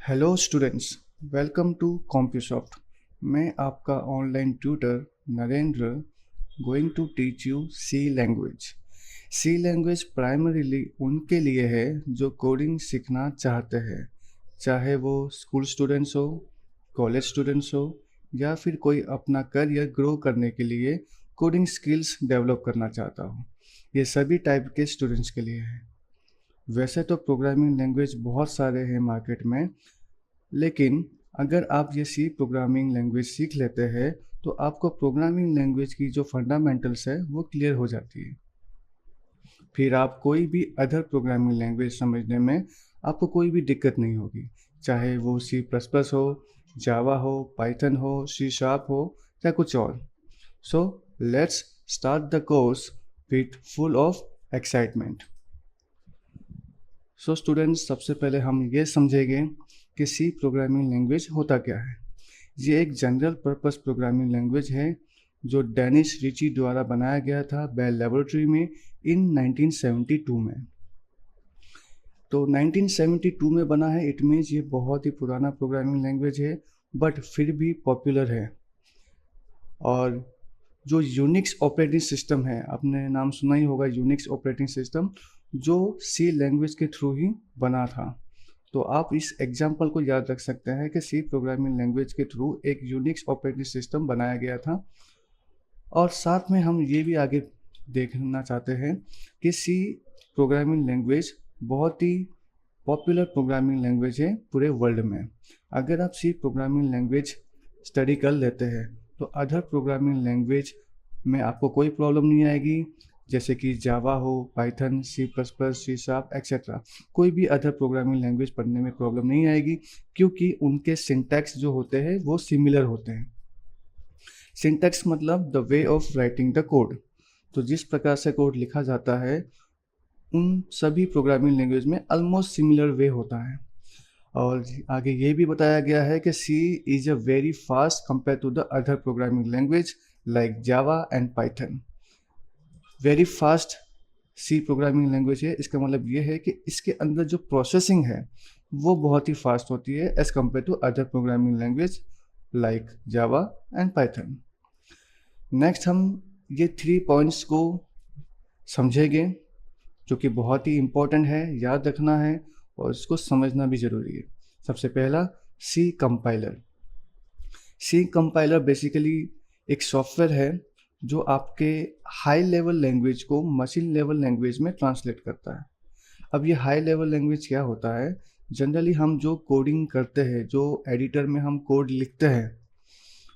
Hello students, welcome to Compusoft. मैं आपका online tutor Narendra going to teach you C language. C language primarily उनके लिए है जो कोडिंग सीखना चाहते हैं, चाहे वो स्कूल स्टूडेंट्स हो, कॉलेज स्टूडेंट्स हो या फिर कोई अपना करियर ग्रो करने के लिए कोडिंग स्किल्स डेवलप करना चाहता हो। ये सभी टाइप के स्टूडेंट्स के लिए है। वैसे तो प्रोग्रामिंग लैंग्वेज बहुत सारे हैं मार्केट में, लेकिन अगर आप ये सी प्रोग्रामिंग लैंग्वेज सीख लेते हैं तो आपको प्रोग्रामिंग लैंग्वेज की जो फंडामेंटल्स है वो क्लियर हो जाती है। फिर आप कोई भी अदर प्रोग्रामिंग लैंग्वेज समझने में आपको कोई भी दिक्कत नहीं होगी, चाहे वो सी प्लस प्लस हो, जावा हो, पाइथन हो, सी शार्प हो या कुछ और। So let's start the course with full of excitement. So students, सबसे पहले हम ये समझेंगे कि सी प्रोग्रामिंग लैंग्वेज होता क्या है। ये एक जनरल पर्पस प्रोग्रामिंग लैंग्वेज है जो डेनिस रिची द्वारा बनाया गया था बेल लेबोरेटरी में इन 1972 में। तो 1972 में बना है, इट मीन्स ये बहुत ही पुराना प्रोग्रामिंग लैंग्वेज है, बट फिर भी पॉपुलर है। और जो यूनिक्स ऑपरेटिंग सिस्टम है, आपने नाम सुना ही होगा यूनिक्स ऑपरेटिंग सिस्टम, जो सी लैंग्वेज के थ्रू ही बना था। तो आप इस एग्जाम्पल को याद रख सकते हैं कि सी प्रोग्रामिंग लैंग्वेज के थ्रू एक यूनिक्स ऑपरेटिंग सिस्टम बनाया गया था। और साथ में हम ये भी आगे देखना चाहते हैं कि सी प्रोग्रामिंग लैंग्वेज बहुत ही पॉपुलर प्रोग्रामिंग लैंग्वेज है पूरे वर्ल्ड में। अगर आप सी प्रोग्रामिंग लैंग्वेज स्टडी कर लेते हैं तो अदर प्रोग्रामिंग लैंग्वेज में आपको कोई प्रॉब्लम नहीं आएगी, जैसे कि जावा हो, Python, C plus plus, C sharp etcetera. कोई भी अदर प्रोग्रामिंग लैंग्वेज पढ़ने में प्रॉब्लम नहीं आएगी, क्योंकि उनके सिंटैक्स जो होते हैं वो सिमिलर होते हैं। सिंटैक्स मतलब the way of writing the code. तो जिस प्रकार से कोड लिखा जाता है उन सभी प्रोग्रामिंग लैंग्वेज में ऑलमोस्ट सिमिलर वे होता है। और आगे ये भी बताया गया है कि C is a very fast compare to the other programming language like Java and Python. Very fast C programming language है, इसका मतलब ये है कि इसके अंदर जो प्रोसेसिंग है वो बहुत ही फास्ट होती है as compare to other programming language like Java and Python. Next हम ये 3 पॉइंट्स को समझेंगे जो कि बहुत ही इम्पोर्टेंट है, याद रखना है और इसको समझना भी ज़रूरी है। सबसे पहला, C compiler. C compiler basically एक सॉफ्टवेयर है जो आपके हाई लेवल लैंग्वेज को मशीन लेवल लैंग्वेज में ट्रांसलेट करता है। अब ये हाई लेवल लैंग्वेज क्या होता है? जनरली हम जो कोडिंग करते हैं, जो एडिटर में हम कोड लिखते हैं,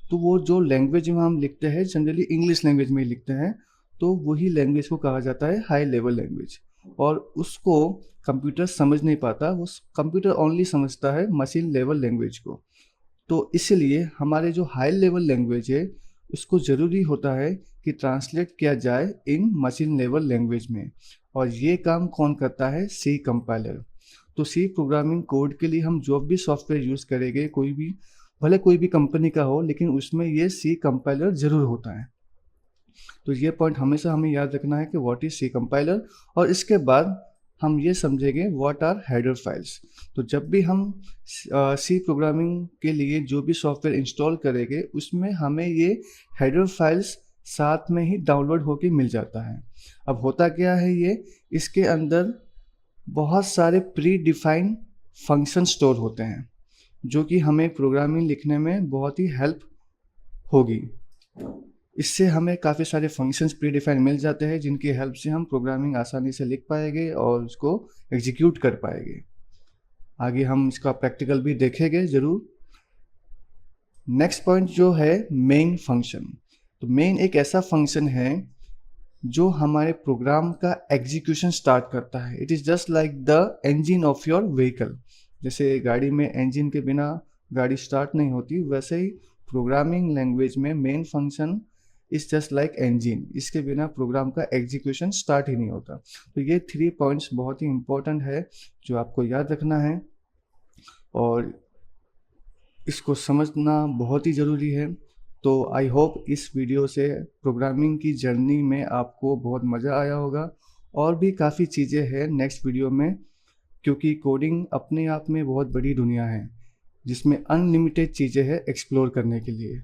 तो वो जो लैंग्वेज में हम लिखते हैं जनरली इंग्लिश लैंग्वेज में ही लिखते हैं, तो वही लैंग्वेज को कहा जाता है हाई लेवल लैंग्वेज। और उसको कंप्यूटर समझ नहीं पाता, वो कंप्यूटर ओनली समझता है मशीन लेवल लैंग्वेज को। तो इसलिए हमारे जो हाई लेवल लैंग्वेज है उसको ज़रूरी होता है कि ट्रांसलेट किया जाए इन मशीन लेवल लैंग्वेज में, और ये काम कौन करता है? C compiler. तो सी प्रोग्रामिंग कोड के लिए हम जो भी सॉफ्टवेयर यूज़ करेंगे, कोई भी, भले कोई भी कंपनी का हो, लेकिन उसमें ये सी कंपाइलर ज़रूर होता है। तो ये पॉइंट हमेशा हमें याद रखना है कि व्हाट इज़ सी कंपाइलर। और इसके बाद हम ये समझेंगे व्हाट आर हेडर फाइल्स। तो जब भी हम सी प्रोग्रामिंग के लिए जो भी सॉफ्टवेयर इंस्टॉल करेंगे उसमें हमें ये हेडर फाइल्स साथ में ही डाउनलोड होके मिल जाता है। अब होता क्या है ये, इसके अंदर बहुत सारे प्री डिफाइंड फंक्शन स्टोर होते हैं जो कि हमें प्रोग्रामिंग लिखने में बहुत ही हेल्प होगी। इससे हमें काफ़ी सारे फंक्शंस प्री डिफाइन मिल जाते हैं जिनकी हेल्प से हम प्रोग्रामिंग आसानी से लिख पाएंगे और उसको एग्जीक्यूट कर पाएंगे। आगे हम इसका प्रैक्टिकल भी देखेंगे ज़रूर। नेक्स्ट पॉइंट जो है मेन फंक्शन। तो मेन एक ऐसा फंक्शन है जो हमारे प्रोग्राम का एग्जीक्यूशन स्टार्ट करता है। It is just like the engine of your vehicle. जैसे गाड़ी में इंजन के बिना गाड़ी स्टार्ट नहीं होती, वैसे ही प्रोग्रामिंग लैंग्वेज में main function is just like engine. इसके बिना प्रोग्राम का एग्जीक्यूशन स्टार्ट ही नहीं होता। तो ये 3 पॉइंट्स बहुत ही इंपॉर्टेंट है जो आपको याद रखना है और इसको समझना बहुत ही ज़रूरी है। तो आई होप इस वीडियो से प्रोग्रामिंग की जर्नी में आपको बहुत मज़ा आया होगा। और भी काफ़ी चीज़ें हैं नेक्स्ट वीडियो में, क्योंकि कोडिंग अपने आप में बहुत बड़ी दुनिया है। जिसमें अनलिमिटेड चीज़ें हैं एक्सप्लोर करने के लिए।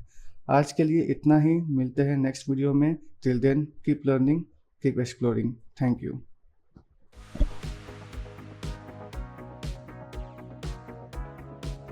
आज के लिए इतना ही, मिलते हैं नेक्स्ट वीडियो में। Till then keep learning, keep exploring. Thank you.